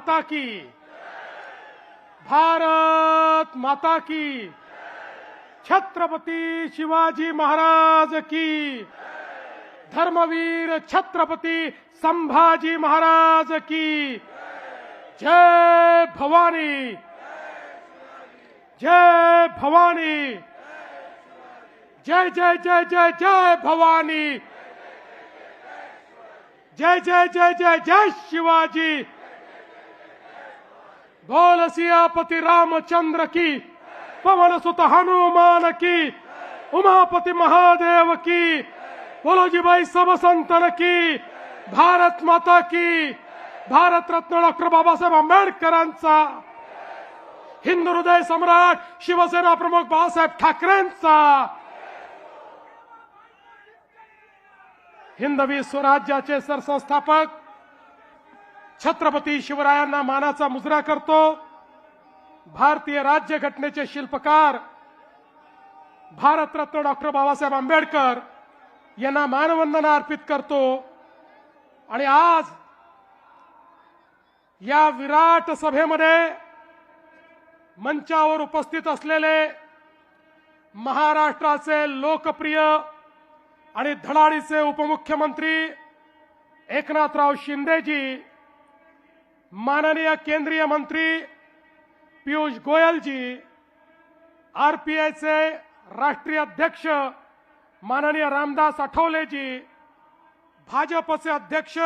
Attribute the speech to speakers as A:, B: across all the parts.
A: माता की, भारत माता की, छत्रपती शिवाजी महाराज की, धर्मवीर छत्रपती संभाजी महाराज की, जय भवानी, जय भवानी, जय जय जय जय जय भवानी, जय जय जय जय जय शिवाजी, बोल सियापति रामचंद्र की, पवन सुत हनुमान की, उमापति महादेव की, बोलो जी भाई सब संतन की, भारत माता की, भारत रत्न डॉक्टर बाबासाहेब आंबेडकरांचा, हिंदू हृदय सम्राट शिवसेना प्रमुख बाळासाहेब ठाकरेंचा, हिंदवी स्वराज्याचे सरसंस्थापक छत्रपती शिवरायांना मानाचा मुजरा करतो। भारतीय राज्यघटनेचे शिल्पकार भारतरत्न डॉक्टर बाबासाहेब आंबेडकर यांना मानवंदना अर्पित करतो। आणि आज या विराट सभेमध्ये मंचावर उपस्थित असलेले महाराष्ट्राचे लोकप्रिय आणि धडाडीचे उपमुख्यमंत्री एकनाथराव शिंदेजी, माननीय केंद्रीय मंत्री पीयूष गोयलजी, आरपीआयचे राष्ट्रीय अध्यक्ष माननीय रामदास आठवलेजी, भाजपचे अध्यक्ष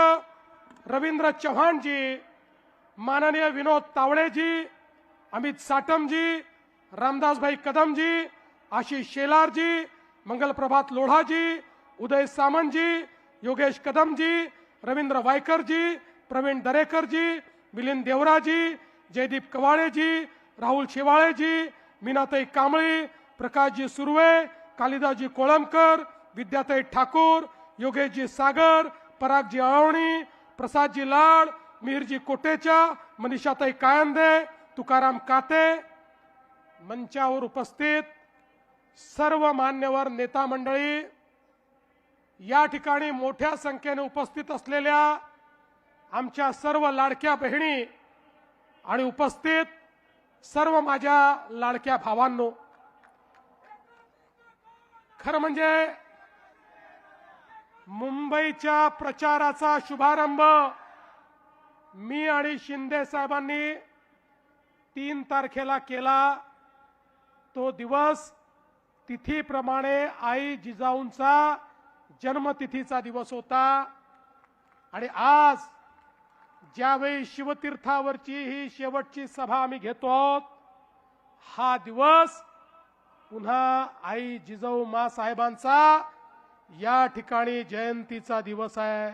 A: रवींद्र चव्हाणजी, माननीय विनोद तावडेजी, अमित साटमजी, रामदासभाई कदमजी, आशिष शेलारजी, मंगलप्रभात लोढाजी, उदय सामंतजी, योगेश कदमजी, रवींद्र वायकरजी, प्रवीण दरेकरजी, मिलिंद देवराजी, जयदीप कवाळेजी, राहुल शेवाळेजी, मीनाताई कांबळी, प्रकाशजी सुर्वे, कालिदासजी कोळंबकर, विद्याताई ठाकूर, योगेशजी सागर, परागजी अळवणी, प्रसादजी लाड, मिहिरजी कोटेचा, मनीषाताई कायंदे, तुकाराम काते, मंचावर उपस्थित सर्व मान्यवर नेता मंडळी, या ठिकाणी मोठ्या संख्येने उपस्थित असलेल्या आमच्या सर्व लाडक्या बहिणी आणि उपस्थित सर्व माझ्या लाडक्या भावांनो, खरं म्हणजे मुंबईच्या प्रचाराचा शुभारंभ मी आणि शिंदे साहेबांनी 3 तारखेला केला। तो दिवस तिथीप्रमाणे आई जिजाऊंचा जन्मतिथीचा दिवस होता। आणि आज ज्यावेळी शिवतीर्थावरची ही शेवटची सभा आम्ही घेतो आहोत, हा दिवस पुन्हा आई जिजाऊ मा साहेबांचा या ठिकाणी जयंतीचा दिवस आहे।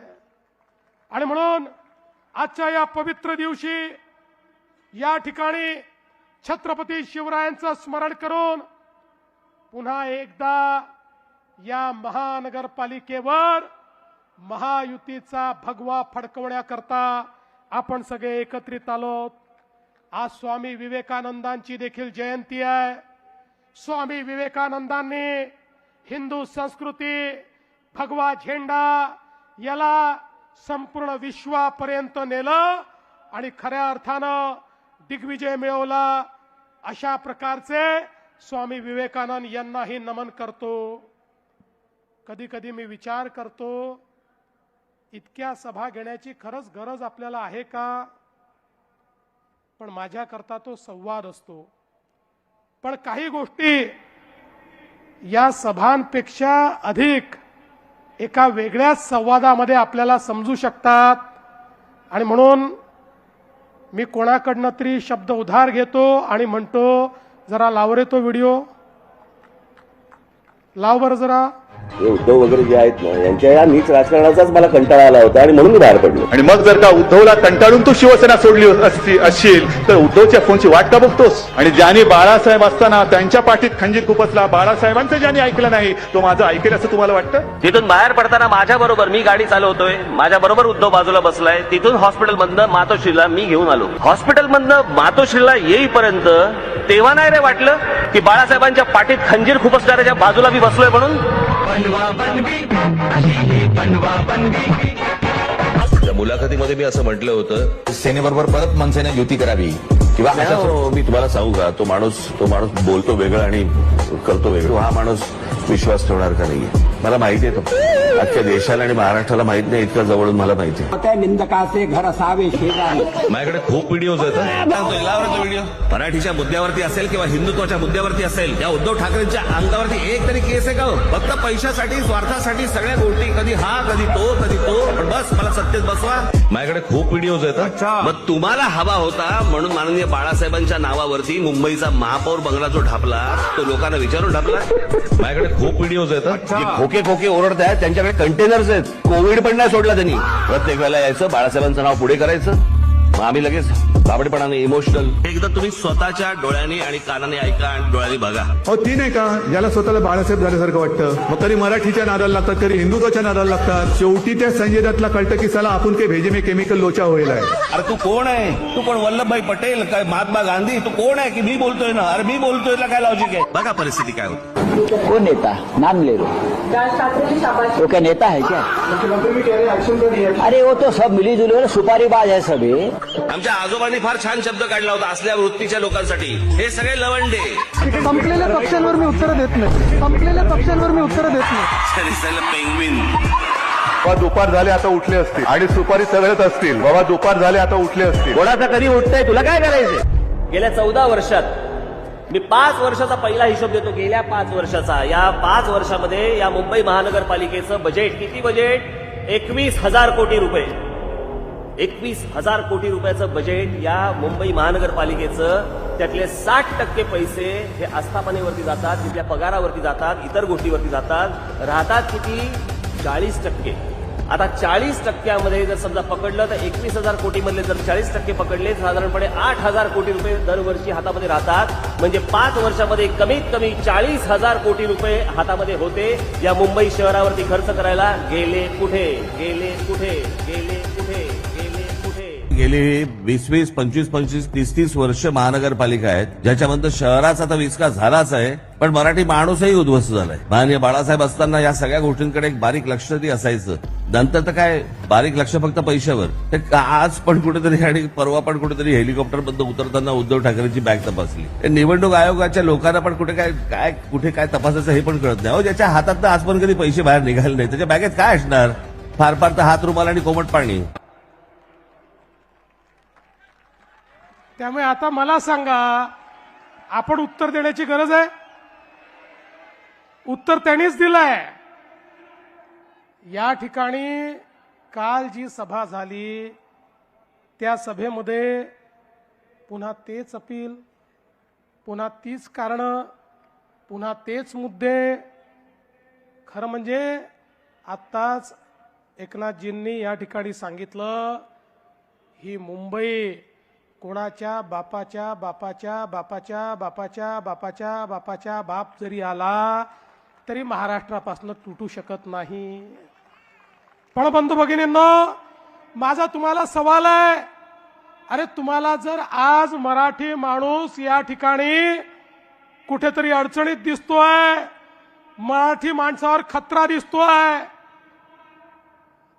A: आणि म्हणून आजच्या या पवित्र दिवशी या ठिकाणी छत्रपती शिवरायांचं स्मरण करून पुन्हा एकदा या महानगरपालिकेवर महायुतीचा भगवा फडकवण्याकरता आपण सगळे एकत्रित आलोत। आज स्वामी विवेकानंदांची देखील जयंती आहे। स्वामी विवेकानंदांनी हिंदू संस्कृती, भगवा झेंडा याला संपूर्ण विश्वापर्यंत नेलं आणि खऱ्या अर्थानं दिग्विजय मिळवला। अशा प्रकारचे स्वामी विवेकानंद यांनाही नमन करतो। कधी कधी मी विचार करतो, इतक्या सभा घेण्याची खरंच गरज आपल्याला आहे का? पण माझ्याकरता तो संवाद असतो। पण काही गोष्टी या सभांपेक्षा अधिक एका वेगळ्याच संवादामध्ये आपल्याला समजू शकतात। आणि म्हणून मी कोणाकडनं तरी शब्द उधार घेतो आणि म्हणतो, जरा लाव रे तो व्हिडिओ, लाव बरं जरा।
B: हे उद्धव वगैरे जे आहेत ना, यांच्या या नीच राजकारणाचाच मला कंटाळा आला होता आणि म्हणून मी बाहेर पडलो।
C: आणि मग जर का उद्धवला कंटाळून तू शिवसेना सोडली असशील तर उद्धवच्या फोनची वाट का बघतोस? आणि ज्यांनी बाळासाहेब असताना त्यांच्या पाठीत खंजीर खुपसला, बाळासाहेबांचं ज्यांनी ऐकलं नाही तो माझं ऐकेल असं तुम्हाला वाटतं?
D: तिथून बाहेर पडताना माझ्या बरोबर मी गाडी चालवतोय, माझ्या बरोबर उद्धव बाजूला बसलाय। तिथून हॉस्पिटलमधनं मातोश्रीला मी घेऊन आलो। हॉस्पिटलमधनं मातोश्रीला येईपर्यंत तेव्हा नाही रे वाटलं की बाळासाहेबांच्या पाठीत खंजीर खुपसणाऱ्याच्या बाजूला मी बसलोय म्हणून?
E: मुलाखतीमध्ये मी असं म्हटलं होतं,
F: सेनेबरोबर परत मनसेने युती करावी किंवा
B: नाही
F: अशा
B: हो, मी तुम्हाला सांगू का, तो माणूस बोलतो वेगळं आणि करतो वेगळं. हा माणूस विश्वास ठेवणार का नाहीये मला माहिती आहे. तो अख्ख्या देशाला आणि महाराष्ट्राला माहित नाही, इतकं जवळून मला माहिती आहे.
G: त्या निंदकाचे घर असावे शेजारी.
E: माझ्याकडे खूप व्हिडिओज आहेत. व्हिडिओ मराठीच्या मुद्द्यावरती असेल किंवा हिंदुत्वाच्या मुद्द्यावरती असेल, या उद्धव ठाकरेंच्या अंगावरती एक तरी केस आहे का हो? फक्त पैशासाठी, स्वार्थासाठी सगळ्या गोष्टी, कधी हा कधी तो कधी तो, पण बस मला सत्तेत बसवा. माझ्याकडे खूप व्हिडिओज आहेत.
D: मग तुम्हाला हवा होता म्हणून माननीय बाळासाहेबांच्या नावावरती मुंबईचा महापौर बंगला जो ढापला, तो लोकांना विचारून ढापला.
E: माझ्याकडे खूप व्हिडिओज आहेत.
B: जे खोके खोके ओरडत आहेत त्यांच्याकडे कंटेनर्स आहेत. कोविड पण नाही सोडला त्यांनी. प्रत्येक वेळेला यायचं, बाळासाहेबांचं नाव पुढे करायचं, मग आम्ही लगेच ताबडपणाने इमोशनल.
D: एकदा तुम्ही स्वतःच्या डोळ्यांनी आणि कानाने ऐका आणि डोळ्यांनी बघा.
C: अहो ती नाही का ज्याला स्वतःला बाळासाहेब झाल्यासारखं वाटतं, मग कधी मराठीच्या नादाला लागतात, कधी हिंदुत्वाच्या नादाला लागतात. शेवटी त्या संजय दत्तला कळतं की साला आपण काही भेजे में केमिकल लोचा होईल आहे.
H: अरे तू कोण आहे? तू कोण वल्लभभाई पटेल काय महात्मा गांधी? तू कोण आहे की मी बोलतोय ना? अरे मी बोलतोय ना, काय लॉजिक आहे?
D: बघा परिस्थिती काय होती.
G: वो नेता नाम ले लो, वो क्या नेता है क्या? अरे वो तो सब मिली जुली सुपारीबाज है सभी.
D: आमच्या आजोबांनी फार छान शब्द काढला होता असल्या वृत्तीच्या लोकांसाठी. हे सगळे लवंडे.
I: संपलेल्या पक्षांवर मी उत्तर देत नाही. संपलेल्या पक्षांवर मी उत्तर देत नाही.
D: पेंग्विन.
C: बाबा दुपार झाले आता उठले असतील आणि सुपारी सगळेच असतील. बाबा दुपार झाले आता उठले असतील.
B: कोणाचा कधी उठतंय तुला काय करायचंय?
D: गेल्या 14 वर्षात मी 5 वर्षाचा पहिला हिशोब देतो. गेल्या 5 वर्षाचा, या 5 वर्षामध्ये या मुंबई महानगरपालिकेचं बजेट किती? बजेट 21,000 कोटी रुपये. 21,000 कोटी रुपयाचं बजेट या मुंबई महानगरपालिकेचं. त्यातले 60% पैसे हे आस्थापनेवरती जातात, तिथल्या पगारावरती जातात, इतर गोष्टीवरती जातात. राहतात किती? 40%. आता 40%मध्ये जर समजा पकडलं तर 21,000 कोटी मधले जर 40% पकडले, साधारणपणे 8,000 कोटी रुपये दरवर्षी हातामध्ये राहतात. म्हणजे 5 वर्षामध्ये कमीत कमी 40,000 कोटी रुपये हातामध्ये होते. या मुंबई शहरावरती खर्च करायला गेले कुठे? गेले कुठे? गेले कुठे? गेले कुठे?
E: गेली 20-20, 25-25, 30-30 वर्ष महानगरपालिका आहेत, ज्याच्यामध्ये शहराचा तर विकास झालाच आहे, पण मराठी माणूसही उद्ध्वस्त झालाय. माननीय बाळासाहेब असताना या सगळ्या गोष्टींकडे एक बारीक लक्ष तरी असायचं. नंतर तर काय बारीक लक्ष फक्त पैशावर. ते आज पण कुठेतरी आणि परवा पण कुठेतरी हेलिकॉप्टर बद्दल उतरताना उद्धव ठाकरेंची बॅग तपासली. निवडणूक आयोगाच्या लोकांना पण कुठे काय तपासायचं हे पण कळत नाही. ज्याच्या हातात आजपर्यंत कधी पैसे बाहेर निघाले नाही, त्याच्या बॅगेत काय असणार? फार फार तर हात रुमाल आणि कोमट पाणी.
A: त्यामुळे आता मला सांगा, आपण उत्तर देण्याची गरज आहे? उत्तर त्यांनीच दिलंय. या ठिकाणी काल जी सभा झाली त्या सभेमध्ये पुन्हा तेच अपील, पुन्हा तीच कारणं, पुन्हा तेच मुद्दे. खरं म्हणजे आत्ताच एकनाथजींनी या ठिकाणी सांगितलं, ही मुंबई कोणाच्या बापाच्या बापाच्या बापाच्या बापाच्या बापाच्या बापाच्या बाप जरी आला तरी महाराष्ट्रापासून तुटू शकत नाही. पण बंधू भगिनींनो, माझा तुम्हाला सवाल आहे, अरे तुम्हाला जर आज मराठी माणूस या ठिकाणी कुठेतरी अडचणीत दिसतोय, मराठी माणसावर खतरा दिसतोय,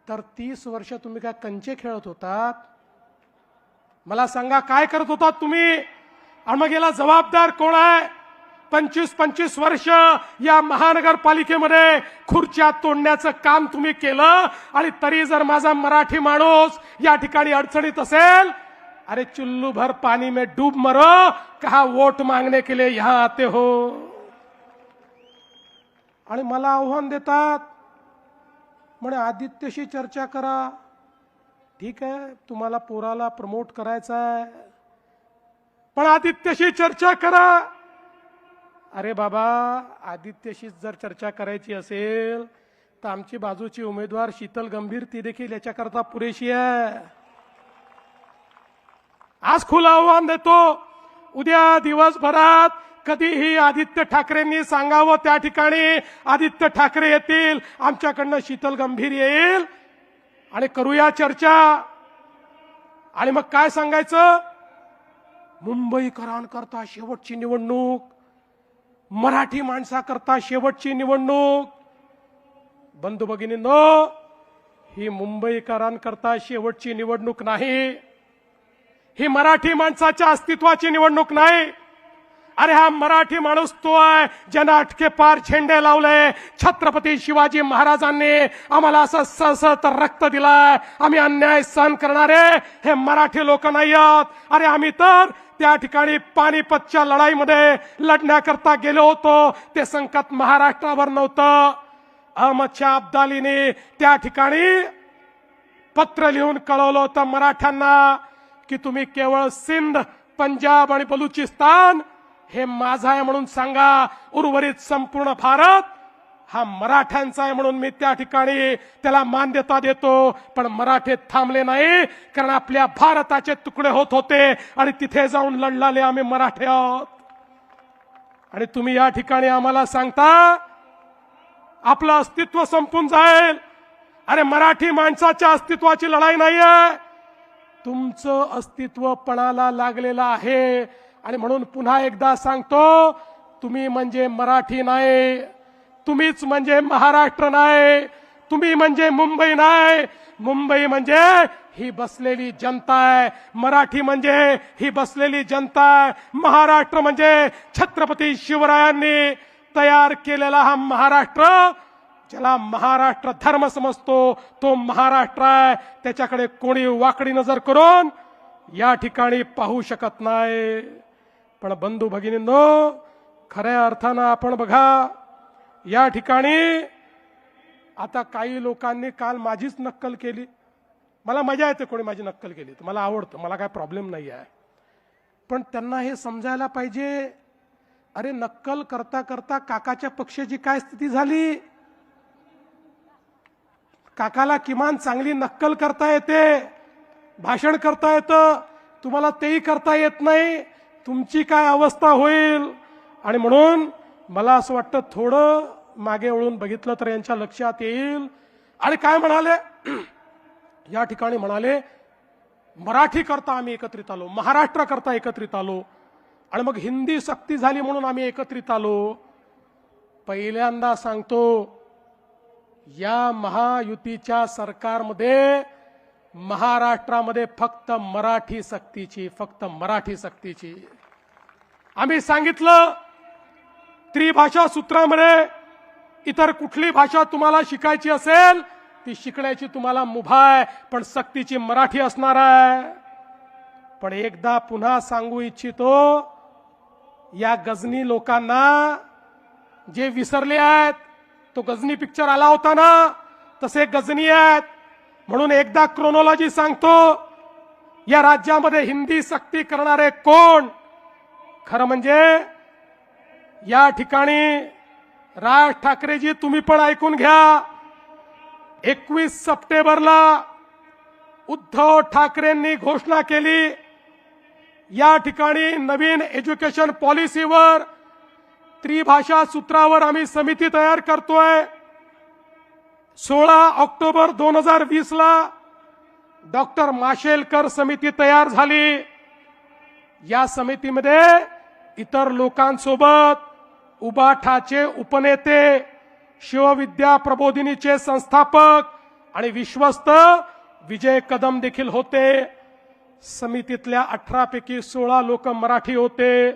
A: तर 30 वर्ष तुम्ही काय कंचे खेळत होतात? मला सांगा, काय करत होतात तुम्ही? आणि मग याला जबाबदार कोण आहे? 25-25 वर्ष या महानगरपालिकेमध्ये खुर्च्या तोडण्याचं काम तुम्ही केलं, आणि तरी जर माझा मराठी माणूस या ठिकाणी अडचणीत असेल, अरे चुल्लू भर पाणी में डूब मरो, कहा वोट मांगने के लिए यहां आते हो. आणि मला आव्हान देतात, म्हणे आदित्यशी चर्चा करा. ठीक आहे, तुम्हाला पोराला प्रमोट करायचं आहे, पण आदित्यशी चर्चा करा. अरे बाबा, आदित्यशी जर चर्चा करायची असेल तर आमची बाजूची उमेदवार शीतल गंभीर ती देखील याच्याकरता पुरेशी आहे. आज खुलं आव्हान देतो, उद्या दिवसभरात कधीही आदित्य ठाकरेंनी सांगावं त्या ठिकाणी आदित्य ठाकरे येतील, आमच्याकडनं शीतल गंभीर येईल आणि करूया चर्चा. आणि मग काय सांगायचं? मुंबईकरांकरता शेवटची निवडणूक, मराठी माणसाकरता शेवटची निवडणूक. बंधू भगिनींनो, ही मुंबईकरांकरता शेवटची निवडणूक नाही, ही मराठी माणसाच्या अस्तित्वाची निवडणूक नाही. अरे हा मराठी माणूस तो आहे ज्यानं अटके पार झेंडे लावले. छत्रपती शिवाजी महाराजांनी आम्हाला असं सळसळत रक्त दिलाय. आम्ही अन्याय सहन करणारे हे मराठी लोक नाही आहोत. अरे आम्ही तर त्या ठिकाणी पानिपतच्या लढाईमध्ये लढण्याकरता गेलो होतो. ते संकट महाराष्ट्रावर नव्हतं. अहमद शाह अब्दालीने त्या ठिकाणी पत्र लिहून कळवलं होतं मराठ्यांना की तुम्ही केवळ सिंध, पंजाब आणि बलुचिस्तान हे माझा आहे म्हणून सांगा, उर्वरित संपूर्ण भारत हा मराठ्यांचा आहे म्हणून मी त्या ठिकाणी त्याला मान्यता देतो. पण मराठे थांबले नाही, कारण आपल्या भारताचे तुकडे होत होते आणि तिथे जाऊन लढलाले आम्ही मराठे आहोत. आणि तुम्ही या ठिकाणी आम्हाला सांगता आपलं अस्तित्व संपून जाईल. अरे मराठी माणसाच्या अस्तित्वाची लढाई नाहीये, तुमचं अस्तित्व पणाला लागलेलं आहे. आणि म्हणून पुन्हा एकदा सांगतो, तुम्ही म्हणजे मराठी नाही, तुम्हीच म्हणजे महाराष्ट्र नाही, तुम्ही म्हणजे मुंबई नाही. मुंबई म्हणजे ही बसलेली जनता आहे, मराठी म्हणजे ही बसलेली जनता आहे. महाराष्ट्र म्हणजे छत्रपती शिवरायांनी तयार केलेला हा महाराष्ट्र, ज्याला महाराष्ट्र धर्म समजतो तो महाराष्ट्र आहे. त्याच्याकडे कोणी वाकडी नजर करून या ठिकाणी पाहू शकत नाही. पण बंधू भगिनींनो, खऱ्या अर्थानं आपण बघा, या ठिकाणी आता काही लोकांनी काल माझीच नक्कल केली. मला मजा येते कोणी माझी नक्कल केली तर, मला आवडतं, मला काय प्रॉब्लेम नाही आहे. पण त्यांना हे समजायला पाहिजे, अरे नक्कल करता करता काकाच्या पक्षाची काय स्थिती झाली. काकाला किमान चांगली नक्कल करता येते, भाषण करता येतं, तुम्हाला तेही करता येत नाही. तुमची काय अवस्था होईल. आणि म्हणून मला असं वाटतं थोडं मागे वळून बघितलं तर यांच्या लक्षात येईल. आणि काय म्हणाले या ठिकाणी, म्हणाले मराठी करता आम्ही एकत्रित आलो, महाराष्ट्र करता एकत्रित आलो, आणि मग हिंदी सक्ती झाली म्हणून आम्ही एकत्रित आलो. पहिल्यांदा सांगतो, या महायुतीच्या सरकारमध्ये महाराष्ट्रामध्ये फक्त मराठी सक्तीची, फक्त मराठी सक्तीची. आम्ही सांगितलं त्रिभाषा सूत्रामध्ये इतर कुठली भाषा तुम्हाला शिकायची असेल ती शिकण्याची तुम्हाला मुभा आहे, पण सक्तीची मराठी असणार आहे. पण एकदा पुन्हा सांगू इच्छितो, या गजनी लोकांना जे विसरले आहेत, तो गजनी पिक्चर आला होता ना, तसे गजनी आहेत. म्हणून एकदा क्रोनॉलॉजी सांगतो, या राज्यामध्ये हिंदी सक्ती करणारे कोण. खरं म्हणजे या ठिकाणी राज ठाकरेजी तुम्ही पण ऐकून घ्या. 21 सप्टेंबरला उद्धव ठाकरेंनी घोषणा केली, या ठिकाणी नवीन एज्युकेशन पॉलिसीवर, त्रिभाषा सूत्रावर आम्ही समिती तयार करतोय. 16 ऑक्टोबर 2020 ला डॉक्टर माशेलकर समिती तयार झाली. या समितीमध्ये इतर लोकांसोबत उबाठाचे उपनेते, शिवविद्या प्रबोधिनीचे संस्थापक आणि विश्वस्त विजय कदम देखील होते. समितीतल्या 18 पैकी 16 लोक मराठी होते.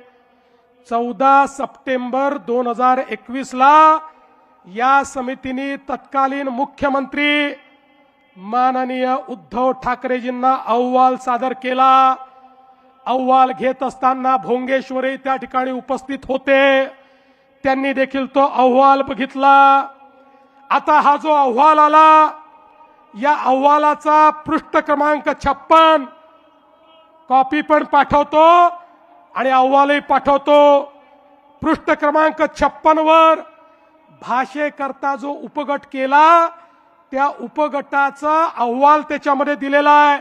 A: 14 सप्टेंबर 2021 ला या समितीने तत्कालीन मुख्यमंत्री माननीय उद्धव ठाकरेजींना अहवाल सादर केला. अहवाल घेत असताना भोंगेश्वरी त्या ठिकाणी उपस्थित होते. त्यांनी देखील तो अहवाल बघितला. आता हा जो अहवाल आला, या अहवालाचा पृष्ठ क्रमांक 56 कॉपी पण पाठवतो आणि अहवालही पाठवतो. पृष्ठ क्रमांक 56 वर भाषेकरता जो उपगट केला त्या उपगटाचा अहवाल त्याच्यामध्ये दिलेला आहे.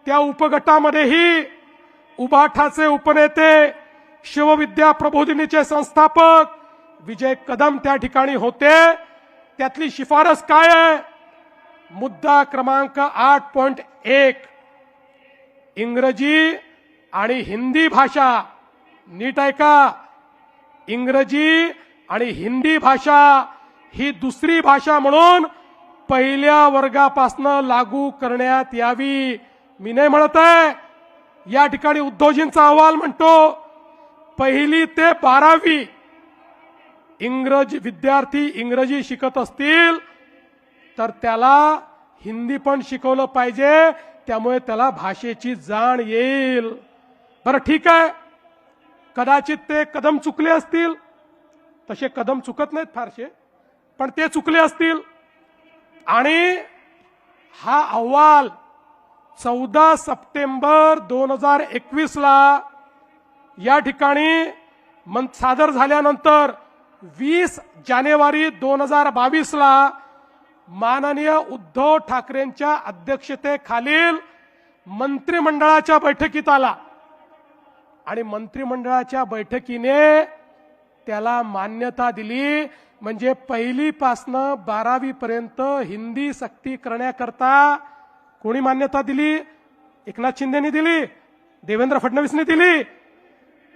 A: त्या उपगटामध्येही उबाठाचे उपनेते, शिवविद्या प्रबोधिनीचे संस्थापक विजय कदम त्या ठिकाणी होते. त्यातली शिफारस काय आहे? मुद्दा क्रमांक 8.1 इंग्रजी आणि हिंदी भाषा, नीट ऐका, इंग्रजी आणि हिंदी भाषा ही दुसरी भाषा म्हणून पहिल्या वर्गापासनं लागू करण्यात यावी. मी नाही म्हणत आहे, या ठिकाणी उद्धवजींचा अहवाल म्हणतो 1ली ते 12वी विद्यार्थी इंग्रजी शिकत असतील तर त्याला हिंदी पण शिकवलं पाहिजे, त्यामुळे त्याला भाषेची जाण येईल. बरं ठीक आहे, कदाचित ते कदम चुकले असतील, तसे कदम चुकत नाहीत फारसे, पण ते चुकले असतील. आणि हा अहवाल 14 सप्टेंबर 2021 ला या ठिकाणी सादर झाल्यानंतर 20 जानेवारी 2022 ला माननीय उद्धव ठाकरेंच्या अध्यक्षतेखालील मंत्रिमंडळाच्या बैठकीत आला आणि मंत्रिमंडळाच्या बैठकीने त्याला मान्यता दिली. म्हणजे 1ली पासनं 12वी पर्यंत हिंदी सक्ती करण्याकरता कोणी मान्यता दिली? एकनाथ शिंदेनी दिली, देवेंद्र फडणवीसने दिली,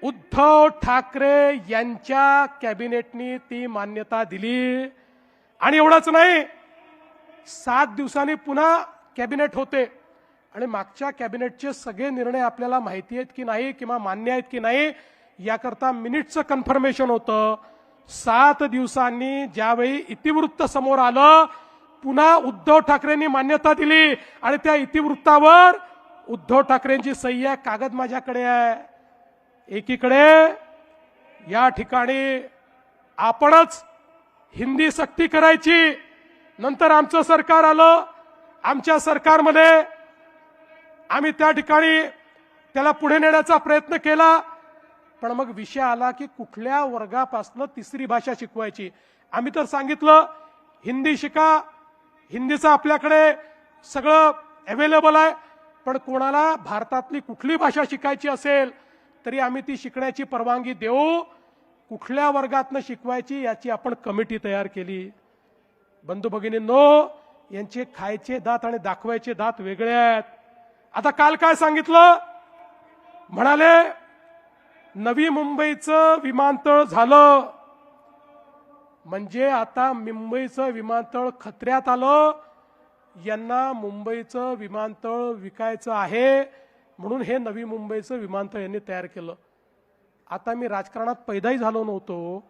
A: उद्धव ठाकरे यांच्या कॅबिनेटनी ती मान्यता दिली. आणि एवढंच नाही, 7 दिवसांनी पुन्हा कॅबिनेट होते आणि मागच्या कॅबिनेटचे सगळे निर्णय आपल्याला माहिती आहेत की नाही किंवा मान्य आहेत की नाही याकरता मिनिटचं कन्फर्मेशन होतं. 7 दिवसांनी ज्यावेळी इतिवृत्त समोर आलं, पुन्हा उद्धव ठाकरेंनी मान्यता दिली आणि त्या इतिवृत्तावर उद्धव ठाकरेंची सही आहे. कागद माझ्याकडे आहे. एकीकडे या ठिकाणी आपणच हिंदी सक्ती करायची, नंतर आमचं सरकार आलं, आमच्या सरकारमध्ये आम्ही त्या ठिकाणी त्याला पुढे नेण्याचा प्रयत्न केला. पण मग विषय आला की कुठल्या वर्गापासून 3री भाषा शिकवायची. आम्ही तर सांगितलं हिंदी शिका, हिंदीचं आपल्याकडे सगळं अवेलेबल आहे, पण कोणाला भारतातली कुठली भाषा शिकायची असेल तरी आम्ही ती शिकण्याची परवानगी देऊ. कुठल्या वर्गातनं शिकवायची याची आपण कमिटी तयार केली. बंधू भगिनींनो, यांचे खायचे दात आणि दाखवायचे दात वेगळे आहेत. आता काल काय सांगितलं? म्हणाले नवी मुंबईचं विमानतळ झालं म्हणजे आता मुंबईचं विमानतळ खतऱ्यात आलं. यांना मुंबईचं विमानतळ विकायचं आहे म्हणून हे नवी मुंबईचं विमानतळ यांनी तयार केलं. आता मी राजकारणात पैदाही झालो नव्हतो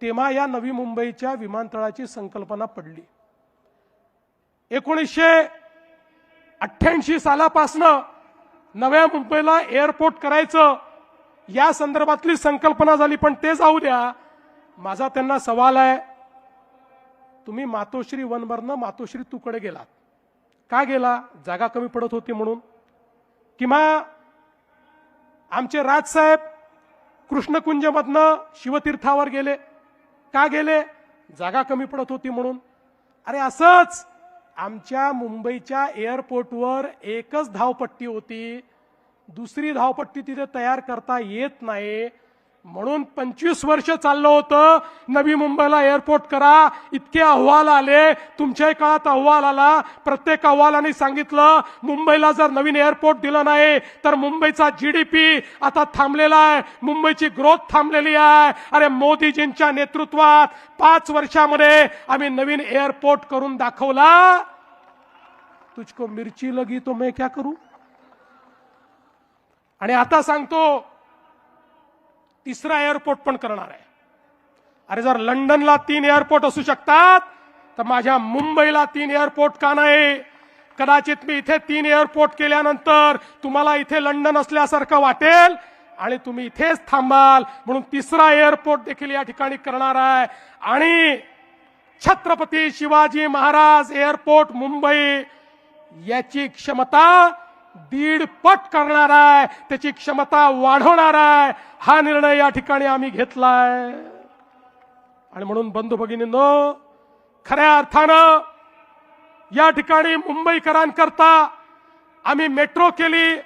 A: तेव्हा या नवी मुंबईच्या विमानतळाची संकल्पना पडली. 1988 सालापासनं नव्या मुंबईला एअरपोर्ट करायचं या संदर्भातली संकल्पना झाली. पण ते जाऊ द्या, माझा त्यांना सवाल आहे, तुम्ही मातोश्री 1 वरनं मातोश्री 2 कडे गेलात, का गेला? जागा कमी पडत होती म्हणून? किंवा आमचे राजसाहेब कृष्णकुंजमधनं शिवतीर्थावर गेले, का गेले? जागा कमी पडत होती म्हणून. अरे असंच आमच्या मुंबईच्या एअरपोर्टवर एकच धावपट्टी होती, दुसरी धावपट्टी तिथे तयार करता येत नाही म्हणून 25 वर्ष चाललं होतं नवी मुंबईला एअरपोर्ट करा. इतके अहवाल आले, तुमच्याही काळात अहवाल आला, प्रत्येक अहवालाने सांगितलं मुंबईला जर नवीन एअरपोर्ट दिलं नाही तर मुंबईचा GDP आता थांबलेला आहे, मुंबईची ग्रोथ थांबलेली आहे. अरे मोदीजींच्या नेतृत्वात 5 वर्षामध्ये आम्ही नवीन एअरपोर्ट करून दाखवला. तुझको मिरची लगी तो मैं क्या करू? आणि आता सांगतो 3रा एअरपोर्ट पण करणार आहे. अरे जर लंडनला 3 एअरपोर्ट असू शकतात तर माझ्या मुंबईला 3 एअरपोर्ट का नाही? कदाचित मी इथे 3 एअरपोर्ट केल्यानंतर तुम्हाला इथे लंडन असल्यासारखं वाटेल आणि तुम्ही इथेच थांबाल, म्हणून 3रा एअरपोर्ट देखील या ठिकाणी करणार आहे. आणि छत्रपती शिवाजी महाराज एअरपोर्ट मुंबई याची क्षमता 1.5 पट करणार आहे, त्याची क्षमता वाढवणार आहे. हा निर्णय या ठिकाणी आम्ही घेतलाय. आणि म्हणून बंधू भगिनींनो, खऱ्या अर्थानं या ठिकाणी मुंबईकरांकरता आम्ही मेट्रो केली,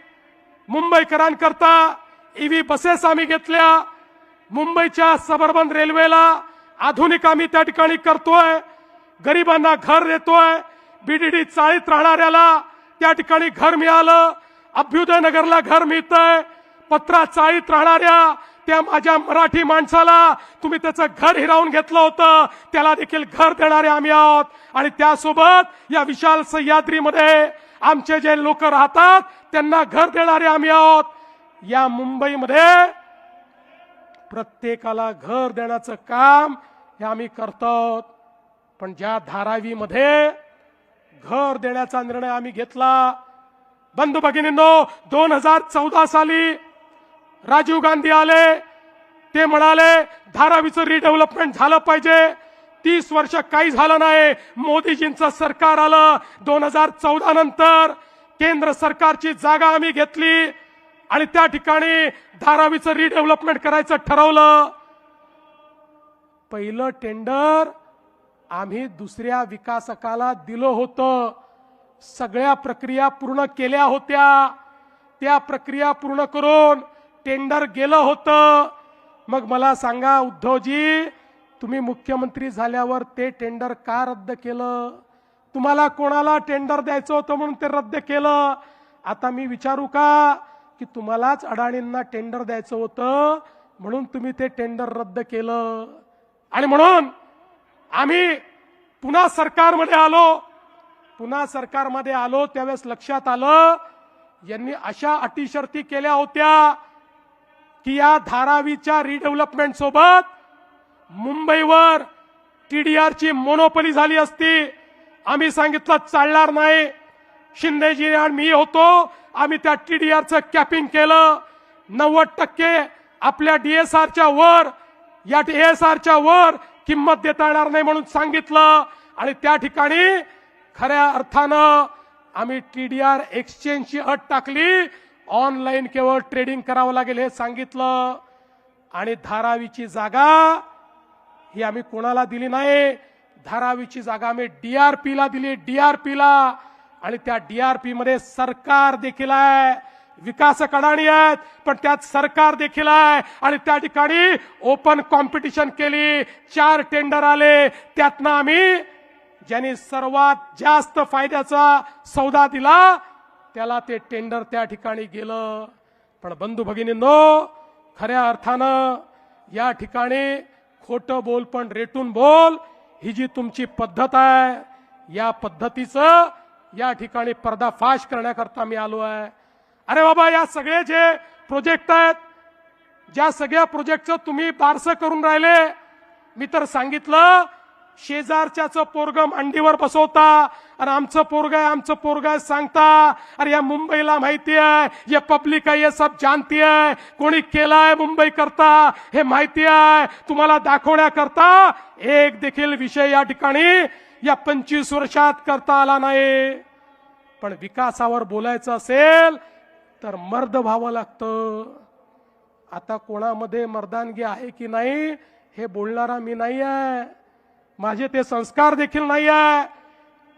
A: मुंबईकरांकरता EV बसेस आम्ही घेतल्या, मुंबईच्या सबअर्बन रेल्वेला आधुनिक आम्ही त्या ठिकाणी करतोय, गरिबांना घर देतोय, BDD चाळीत राहणाऱ्याला त्या ठिकाणी घर मिळालं, अभ्युदय नगरला घर मिळतंय, पत्रा चाळीत राहणाऱ्या त्या माझ्या मराठी माणसाला तुम्ही त्याचं घर हिरावून घेतलं होतं, त्याला देखील घर देणारे आम्ही आहोत. आणि त्यासोबत या विशाल सह्याद्रीमध्ये आमचे जे लोक राहतात त्यांना घर देणारे आम्ही आहोत. या मुंबईमध्ये प्रत्येकाला घर देण्याचं काम हे आम्ही करतो. पण ज्या धारावीमध्ये घर देण्याचा निर्णय आम्ही घेतला, बंधू भगिनींनो, 2014 साली राजीव गांधी आले, ते म्हणाले धारावीचं रिडेव्हलपमेंट झालं पाहिजे. 30 वर्ष काही झालं नाही. मोदीजींचं सरकार आलं. 2014 नंतर केंद्र सरकारची जागा आम्ही घेतली आणि त्या ठिकाणी धारावीचं रिडेव्हलपमेंट करायचं ठरवलं. पहिलं टेंडर आम्ही दुसऱ्या विकासकाला दिलं होतं. सगळ्या प्रक्रिया पूर्ण केल्या होत्या. त्या प्रक्रिया पूर्ण करून टेंडर गेलं होतं. मग मला सांगा उद्धवजी, तुम्ही मुख्यमंत्री झाल्यावर ते टेंडर का रद्द केलं? तुम्हाला कोणाला टेंडर द्यायचं होतं म्हणून ते रद्द केलं. आता मी विचारू का की तुम्हालाच अडाणींना टेंडर द्यायचं होतं म्हणून तुम्ही ते टेंडर रद्द केलं. आणि म्हणून आम्ही पुन्हा सरकारमध्ये आलो त्यावेळेस लक्षात आलं यांनी अशा अटी शर्ती केल्या होत्या की या धारावीच्या रिडेव्हलपमेंट सोबत मुंबईवर टीडीआरची मोनोपली झाली असती. आम्ही सांगितलं चालणार नाही. शिंदेजी आणि मी होतो, आम्ही त्या टीडीआरचं कॅपिंग केलं. 90% आपल्या डीएसआरच्या वर, या डीएसआरच्या वर किंमत देता येणार नाही म्हणून सांगितलं. आणि त्या ठिकाणी खऱ्या अर्थानं आम्ही टीडीआर एक्सचेंजची अट टाकली. ऑनलाईन केवळ ट्रेडिंग करावं लागेल हे सांगितलं. आणि धारावीची जागा ही आम्ही कोणाला दिली नाही. धारावीची जागा आम्ही डीआरपीला दिली, डीआरपीला. आणि त्या डीआरपी मध्ये सरकार देखील आहे, विकासक अडाणी आहेत, पण त्यात सरकार देखील आहे. आणि त्या ठिकाणी ओपन कॉम्पिटिशन केली. 4 टेंडर आले. त्यातनं आम्ही ज्यांनी सर्वात जास्त फायद्याचा सौदा दिला त्याला ते टेंडर त्या ठिकाणी गेलं. पण बंधू भगिनींनो, खऱ्या अर्थानं या ठिकाणी खोटं बोल पण रेटून बोल ही जी तुमची पद्धत आहे, या पद्धतीचं या ठिकाणी पर्दाफाश करण्याकरता मी आलो आहे. अरे बाबा, या सगळे जे प्रोजेक्ट आहेत, ज्या सगळ्या प्रोजेक्टचं तुम्ही बारसं करून राहिले, मी तर सांगितलं शेजारच्याचं पोरग मांडीवर बसवता आणि आमचं पोरग आहे सांगता. अरे या मुंबईला माहिती आहे, ये पब्लिक है, ये सब जानती है, कोणी केलाय मुंबई करता हे माहिती आहे. तुम्हाला दाखवण्याकरता एक देखील विषय या ठिकाणी या 25 वर्षात करता आला नाही. पण विकासावर बोलायचं असेल तर मर्द व्हावं लागतं. आता कोणामध्ये मर्दानगी आहे की नाही हे बोलणारा मी नाही आहे, माझे ते संस्कार देखील नाही आहे.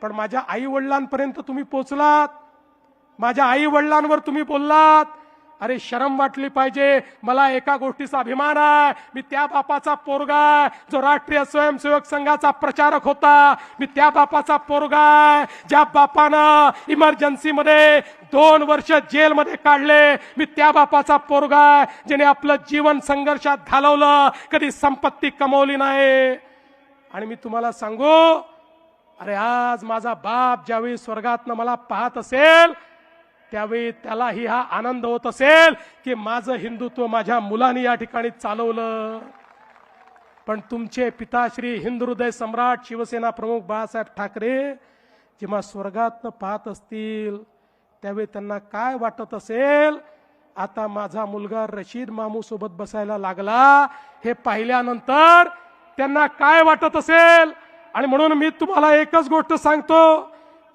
A: पण माझ्या आई वडिलांपर्यंत तुम्ही पोहोचलात, माझ्या आई वडिलांवर तुम्ही बोललात. अरे शरम वाटली पाहिजे. मला एका गोष्टीचा अभिमान आहे, मी त्या बापाचा पोरगा आहे जो राष्ट्रीय स्वयंसेवक संघाचा प्रचारक होता. मी त्या बापाचा पोरगा आहे ज्या बापानं इमर्जन्सीमध्ये 2 वर्ष जेलमध्ये काढले. मी त्या बापाचा पोरगा आहे ज्याने आपलं जीवन संघर्षात घालवलं, कधी संपत्ती कमवली नाही. आणि मी तुम्हाला सांगू, अरे आज माझा बाप ज्यावेळी स्वर्गातनं मला पाहत असेल त्यावेळी त्यालाही हा आनंद होत असेल की माझं हिंदुत्व माझ्या मुलांनी या ठिकाणी चालवलं. पण तुमचे पिताश्री हिंदुहृदय सम्राट शिवसेना प्रमुख बाळासाहेब ठाकरे जेव्हा स्वर्गातनं पाहत असतील त्यावेळी त्यांना काय वाटत असेल. आता माझा मुलगा रशीद मामू सोबत बसायला लागला हे पाहिल्यानंतर त्यांना काय वाटत असेल. आणि म्हणून मी तुम्हाला एकच गोष्ट सांगतो,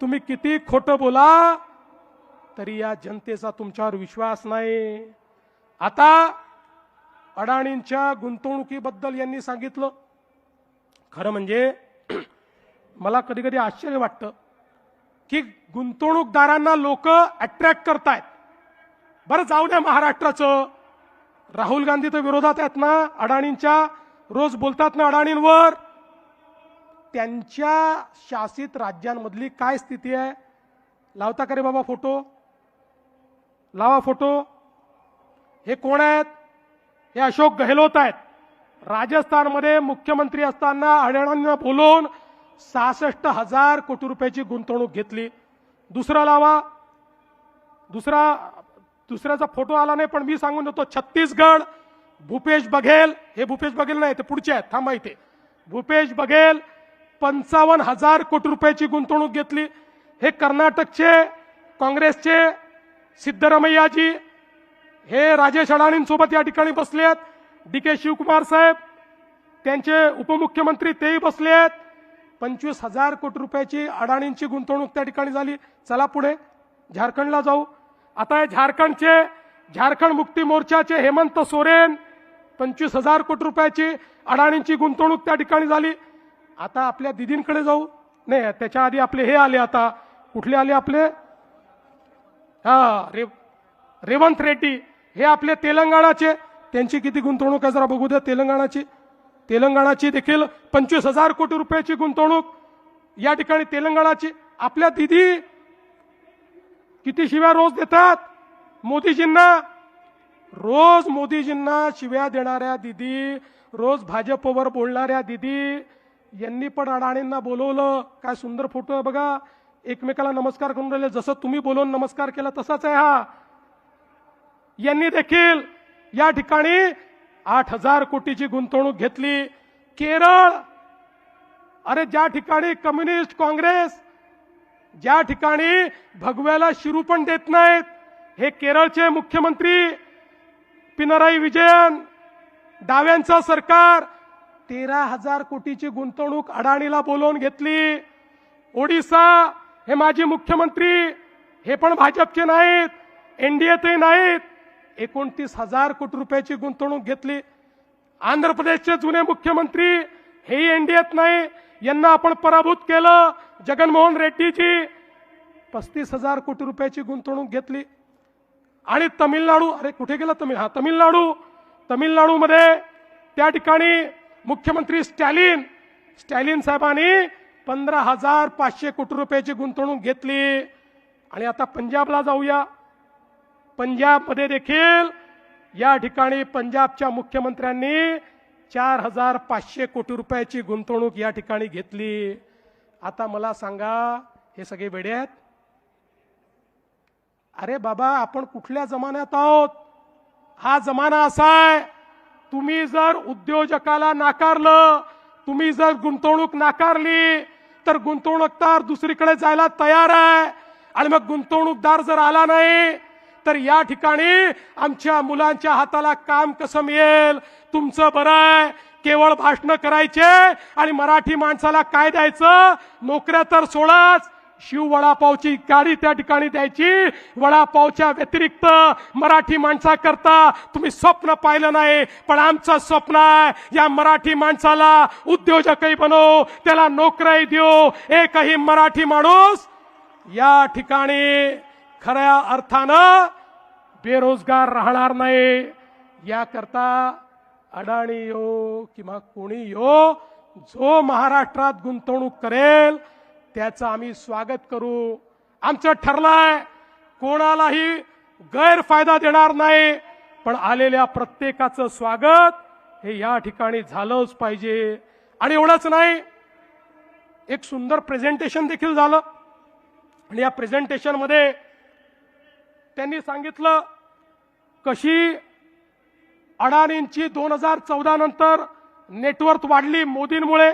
A: तुम्ही किती खोटं बोला तरी या जनतेचा तुमच्यावर विश्वास नाही. आता अडाणींच्या गुंतवणुकीबद्दल यांनी सांगितलं. खरं म्हणजे मला कधी कधी आश्चर्य वाटतं की गुंतवणूकदारांना लोक अट्रॅक्ट करतायत. बरं जाऊ द्या महाराष्ट्राचं, राहुल गांधी तर विरोधात आहेत ना अडाणींच्या, रोज बोलतात ना अडाणींवर. त्यांच्या शासित राज्यांमधली काय स्थिती आहे लावता का रे बाबा फोटो? लावा फोटो. हे कोण आहेत? हे अशोक गहलोत आहेत. राजस्थानमध्ये मुख्यमंत्री असताना अडाण्यांना बोलून 66,000 कोटी रुपयाची गुंतवणूक घेतली. दुसरा लावा, दुसऱ्याचा फोटो आला नाही पण मी सांगून देतो. छत्तीसगड भूपेश बघेल, हे भूपेश बघेल नाही ते पुढचे आहेत, थांबा इथे. भूपेश बघेल 55,000 कोटी रुपयाची गुंतवणूक घेतली. हे कर्नाटकचे काँग्रेसचे सिद्धरामय्याजी हे राजेश अडाणींसोबत या ठिकाणी बसले आहेत. DK शिवकुमार साहेब त्यांचे उपमुख्यमंत्री तेही बसले आहेत. 25,000 कोटी रुपयाची अडाणींची गुंतवणूक त्या ठिकाणी झाली. चला पुढे झारखंडला जाऊ. आता हे झारखंड मुक्ती मोर्चाचे हेमंत सोरेन 25,000 कोटी रुपयाची अडाणींची गुंतवणूक त्या ठिकाणी झाली. आता आपल्या दिदींकडे जाऊ. नाही त्याच्या आधी आपले हे आले. आता कुठले आले आपले? रेवंत रेड्डी हे आपले तेलंगणाचे. त्यांची किती गुंतवणूक आहे जरा बघू द्या. तेलंगणाची देखील 25,000 कोटी रुपयाची गुंतवणूक या ठिकाणी तेलंगणाची. आपल्या दिदी किती शिव्या रोज देतात मोदीजींना. रोज मोदीजींना शिव्या देणाऱ्या दिदी, रोज भाजपवर बोलणाऱ्या दिदी यांनी पण अडाणींना बोलवलं. काय सुंदर फोटो आहे बघा. एकमेकाला नमस्कार करून राहिले. जसं तुम्ही बोलून नमस्कार केला तसाच आहे हा. यांनी देखील या ठिकाणी 8,000 कोटीची गुंतवणूक घेतली. केरळ, अरे ज्या ठिकाणी कम्युनिस्ट काँग्रेस, ज्या ठिकाणी भगव्याला शिरू पण देत नाहीत, हे केरळचे मुख्यमंत्री पिनराई विजयन, डाव्यांचं सरकार 13,000 कोटीची गुंतवणूक अडाणीला बोलवून घेतली. ओडिसा हे माजी मुख्यमंत्री, हे पण भाजपचे नाहीत, एनडीएतही नाहीत, 29,000 कोटी रुपयाची गुंतवणूक घेतली. आंध्र प्रदेशचे जुने मुख्यमंत्री हेही एनडीएत नाही, यांना आपण पराभूत केलं. जगनमोहन रेड्डीजी 35,000 कोटी रुपयाची गुंतवणूक घेतली. आणि तमिळनाडू, अरे कुठे गेला तमिळनाडूमध्ये त्या ठिकाणी मुख्यमंत्री स्टॅलिन साहेबांनी 15,500 कोटी रुपयाची गुंतवणूक घेतली. आणि आता पंजाबला जाऊया. पंजाबमध्ये देखील या ठिकाणी पंजाबच्या मुख्यमंत्र्यांनी 4,500 कोटी रुपयाची गुंतवणूक या ठिकाणी घेतली. आता मला सांगा, हे सगळे वेडे आहेत? अरे बाबा, आपण कुठल्या जमान्यात आहोत? हा जमाना असा आहे, तुम्ही जर उद्योजकाला नाकारलं, तुम्ही जर गुंतवणूक नाकारली, तर गुंतवणूकदार दुसरीकडे जायला तयार आहे. आणि मग गुंतवणूकदार जर आला नाही तर या ठिकाणी आमच्या मुलांच्या हाताला काम कसं मिळेल? तुमचं बरं आहे, केवळ भाषणं करायचे आणि मराठी माणसाला काय द्यायचं? नोकऱ्या तर सोडाच, शिव वडापावची गाडी त्या ठिकाणी द्यायची. वडापावच्या व्यतिरिक्त मराठी माणसाकरता तुम्ही स्वप्न पाहिलं नाही. पण आमचं स्वप्न आहे, या मराठी माणसाला उद्योजकही बनवू, त्याला नोकऱ्याही देऊ. एकही मराठी माणूस या ठिकाणी खऱ्या अर्थानं बेरोजगार राहणार नाही. याकरता अडाणी यो किंवा कोणी यो, जो महाराष्ट्रात गुंतवणूक करेल त्याचं आम्ही स्वागत करू. आमचं ठरलंय, कोणालाही गैरफायदा देणार नाही, पण आलेल्या प्रत्येकाचं स्वागत हे या ठिकाणी झालंच पाहिजे. आणि एवढंच नाही, एक सुंदर प्रेझेंटेशन देखील झालं. आणि या प्रेझेंटेशन मध्ये त्यांनी सांगितलं कशी अडाणींची 2014 नंतर नेटवर्थ वाढली मोदींमुळे.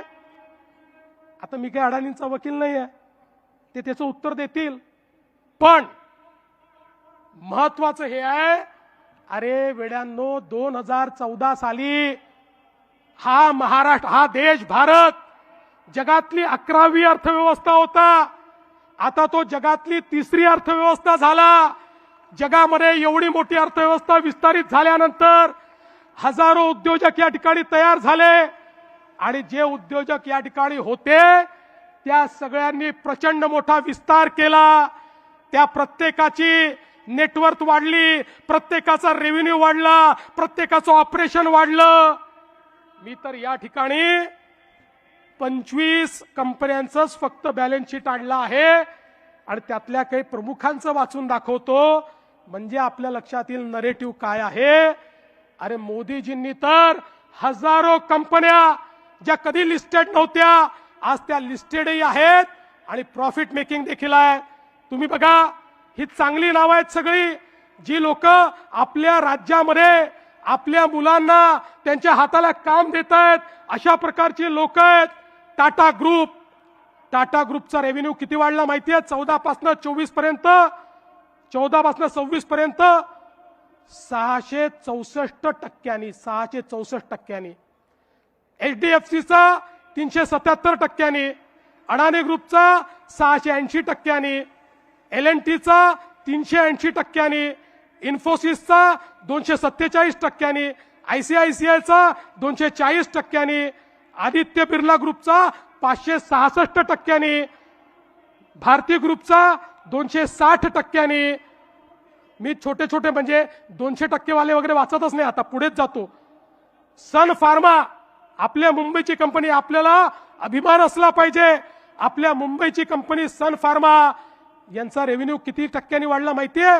A: आता मी काय अडाणींचा वकील नाही आहे, ते त्याचं उत्तर देतील. पण महत्वाचं हे आहे, अरे वेड्यांनो, 2014 साली हा महाराष्ट्र, हा देश, भारत जगातली 11वी अर्थव्यवस्था होता. आता तो जगातली 3री अर्थव्यवस्था झाला. जगामध्ये एवढी मोठी अर्थव्यवस्था विस्तारित झाल्यानंतर हजारो उद्योजक या ठिकाणी तयार झाले. आणि जे उद्योजक या ठिकाणी होते त्या सगळ्यांनी प्रचंड मोठा विस्तार केला. त्या प्रत्येकाची नेटवर्थ वाढली, प्रत्येकाचा रेव्हेन्यू वाढला, प्रत्येकाचं ऑपरेशन वाढलं. मी तर या ठिकाणी 25 कंपन्यांचंच फक्त बॅलन्स शीट आणलं आहे आणि त्यातल्या काही प्रमुखांचं वाचून दाखवतो, म्हणजे आपल्या लक्षात येईल नरेटिव्ह काय आहे. अरे मोदीजींनी तर हजारो कंपन्या ज्या कधी लिस्टेड नव्हत्या आज त्या लिस्टेडही आहेत आणि प्रॉफिट मेकिंग देखील आहे. तुम्ही बघा ही चांगली नावं आहेत सगळी जी लोक आपल्या राज्यामध्ये आपल्या मुलांना त्यांच्या हाताला काम देत आहेत अशा प्रकारची लोक आहेत. टाटा ग्रुपचा रेव्हेन्यू किती वाढला माहितीये 14 पासून 24 पर्यंत 14 पासून 26 पर्यंत 664%. HDFCचा 377%, अडाणी ग्रुपचा 680%, L&Tचा 380%, इन्फोसिसचा 247%, ICICIचा 240%, आदित्य बिर्ला ग्रुपचा 566%, भारती ग्रुपचा 260%. मी छोटे छोटे म्हणजे 200% वाले वगैरे वाचतच नाही, आता पुढेच जातो. सन फार्मा आपल्या मुंबईची कंपनी, आपल्याला अभिमान असला पाहिजे. आपल्या मुंबईची कंपनी सन फार्मा यांचा रेव्हेन्यू किती टक्क्यांनी वाढला माहितीये?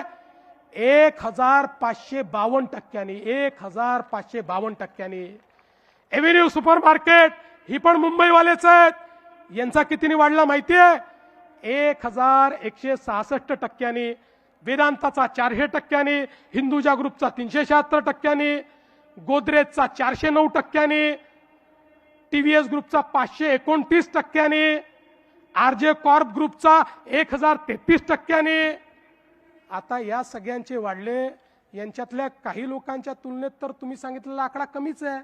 A: 1552%. 1552%. एव्हेन्यू सुपर मार्केट ही पण मुंबईवालेच आहेत. यांचा कितीनी वाढला माहितीये? 1166%. वेदांताचा 400%, हिंदुजा ग्रुपचा 376%, गोदरेजचा 409%, TVS ग्रुपचा 529%, RJ कॉर्प ग्रुपचा 1033%. आता या सगळ्यांचे वाढले. यांच्यातल्या काही लोकांच्या तुलनेत तर तुम्ही सांगितलेला आकडा कमीच आहे.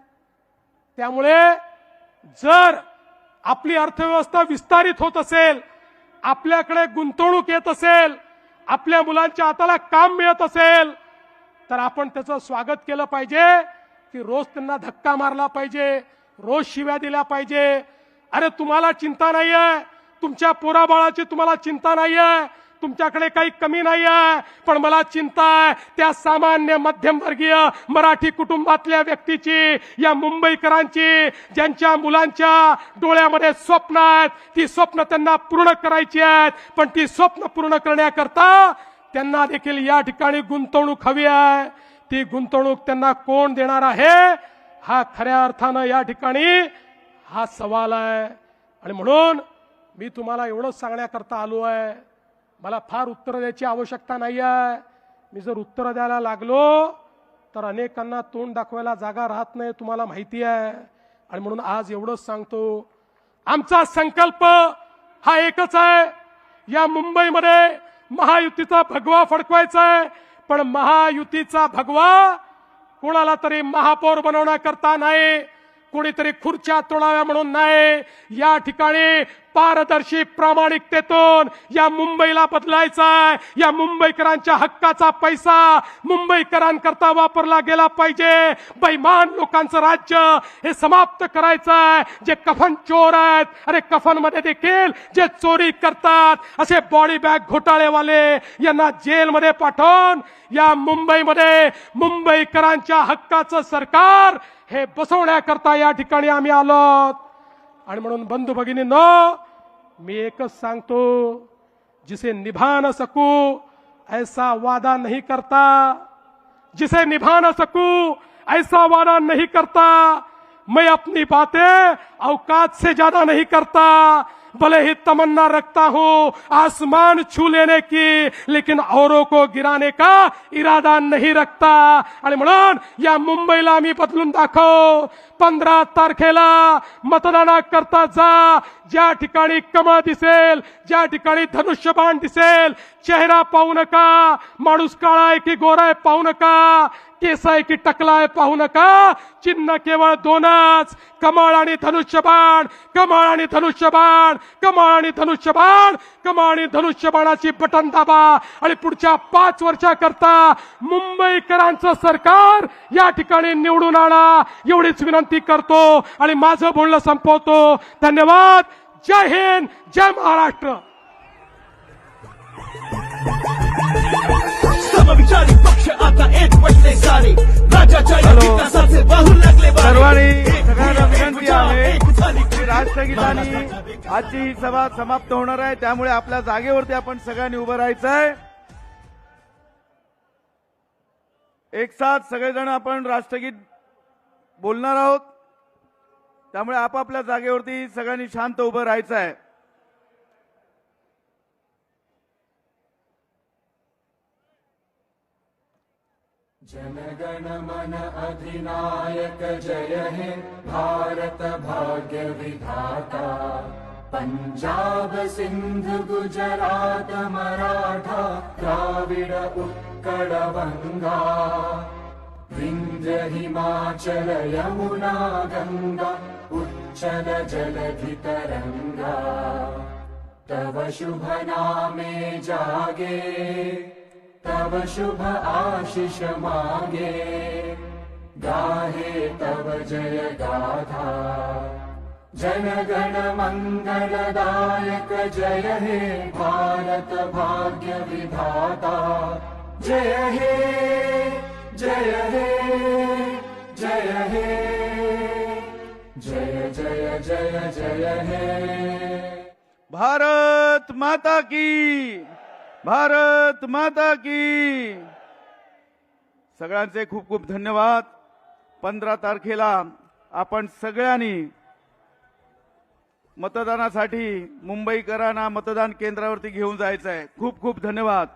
A: त्यामुळे जर आपली अर्थव्यवस्था विस्तारित होत असेल, आपल्याकडे गुंतवणूक येत असेल, आपल्या मुलांच्या हाताला काम मिळत असेल तर आपण त्याचं स्वागत केलं पाहिजे की रोज त्यांना धक्का मारला पाहिजे, रोज शिव्या दिल्या पाहिजे. अरे तुम्हाला चिंता नाहीये, तुमच्या पोराबाळाची तुम्हाला चिंता नाहीये, तुमच्याकडे काही कमी नाहीये, पण मला चिंता आहे त्या सामान्य मध्यमवर्गीय मराठी कुटुंबातल्या व्यक्तीची, या मुंबईकरांची ज्यांच्या मुलांच्या डोळ्यामध्ये स्वप्न आहेत. ती स्वप्न त्यांना पूर्ण करायची आहेत, पण ती स्वप्न पूर्ण करण्याकरता त्यांना देखील या ठिकाणी गुंतवणूक हवी आहे. ती गुंतवणूक त्यांना कोण देणार आहे हा खऱ्या अर्थानं या ठिकाणी हा सवाल आहे. आणि म्हणून मी तुम्हाला एवढंच सांगण्याकरता आलो आहे, मला फार उत्तर द्यायची आवश्यकता नाही आहे. मी जर उत्तर द्यायला लागलो तर अनेकांना तोंड दाखवायला जागा राहत नाही, तुम्हाला माहिती आहे. आणि म्हणून आज एवढंच सांगतो, आमचा संकल्प हा एकच आहे, या मुंबईमध्ये महायुतीचा भगवा फडकवायचा आहे. पण महायुतीचा भगवा कोणाला तरी महापौर बनवण्याकरता नाही, कोणीतरी खुर्च्या तोडाव्या म्हणून नाही. या ठिकाणी पारदर्शी प्रामाणिकतेतून या मुंबईला बदलायचा आहे. या मुंबईकरांच्या हक्काचा पैसा मुंबईकरांकरता वापरला गेला पाहिजे. बेईमान लोकांचं राज्य हे समाप्त करायचं आहे. जे कफन चोर आहेत, अरे कफनमध्ये देखील जे चोरी करतात असे बॉडी बॅग घोटाळेवाले यांना जेलमध्ये पाठवून या मुंबईमध्ये मुंबईकरांच्या हक्काचं सरकार हे बसवण्याकरता या ठिकाणी आम्ही आलो. आणि म्हणून बंधू भगिनींनो, मी एकच सांगतो, जिसे निभा न सकू ऐसा वादा नहीं करता, जिसे निभा न सकू ऐसा वादा नहीं करता. मैं अपनी बातें औकात से ज्यादा नहीं करता, भले ही तमन्ना रखता हूं आसमान छू लेने की, लेकिन औरों को गिराने का इरादा नहीं रखता. आणि म्हणून या मुंबईला आम्ही बदलून दाखव. 15 तारखेला मतदानाकरता जा. ज्या ठिकाणी कमळ दिसेल, ज्या ठिकाणी धनुष्यबाण दिसेल, चेहरा पाहू नका, माणूस काळा आहे की गोरा आहे पाहू नका, केस आहे की टकला आहे पाहू नका. चिन्ह केवळ दोनच, कमळ आणि धनुष्यबाण, कमळ आणि धनुष्यबाण, कमळ आणि धनुष्यबाण, कमळ आणि धनुष्यबाणाची बटन दाबा. आणि पुढच्या 5 वर्षाकरता मुंबईकरांचं सरकार या ठिकाणी निवडून आणा, एवढीच विनंती करतो आणि माझं बोलणं संपवतो. धन्यवाद. जय हिंद, जय महाराष्ट्र.
H: समविचारी पक्ष आता एक पडले सारे, राज्याच्या विकासाचे वाहू लागले
J: सगळ्यांना विनंती आहे की राष्ट्रगीतानी आजची ही सभा समाप्त होणार आहे, त्यामुळे आपल्या जागेवरती आपण सगळ्यांनी उभं राहायचंय. एक साथ सगळेजण आपण राष्ट्रगीत बोलणार आहोत. त्यामुळे आपापल्या जागेवरती सगळ्यांनी शांत उभं राहायचं आहे.
K: जनगण मन अधिनायक जय हे भारत भाग्य विधाता. पंजाब सिंध गुजरात मराठा द्राविड उत्कल गंगा. विंध्य हिमाचल यमुना गंगा उच्चल जलधि तरंगा. तव शुभ नामे जागे तव शुभ आशीष मागे. गाहे तव जय गाथा. जनगण मंगलदायक जय हे भारत भाग्य विधाता. जय हे जय हे जय हे जय जय जय जय हे.
J: भारत माता की, भारत माता की. सगळ्यांचे खूप खूप धन्यवाद. 15 तारखेला आपण सगळ्यांनी मतदानासाठी मुंबईकरांना मतदान केंद्रावरती घेऊन जायचं आहे. खूप खूप धन्यवाद.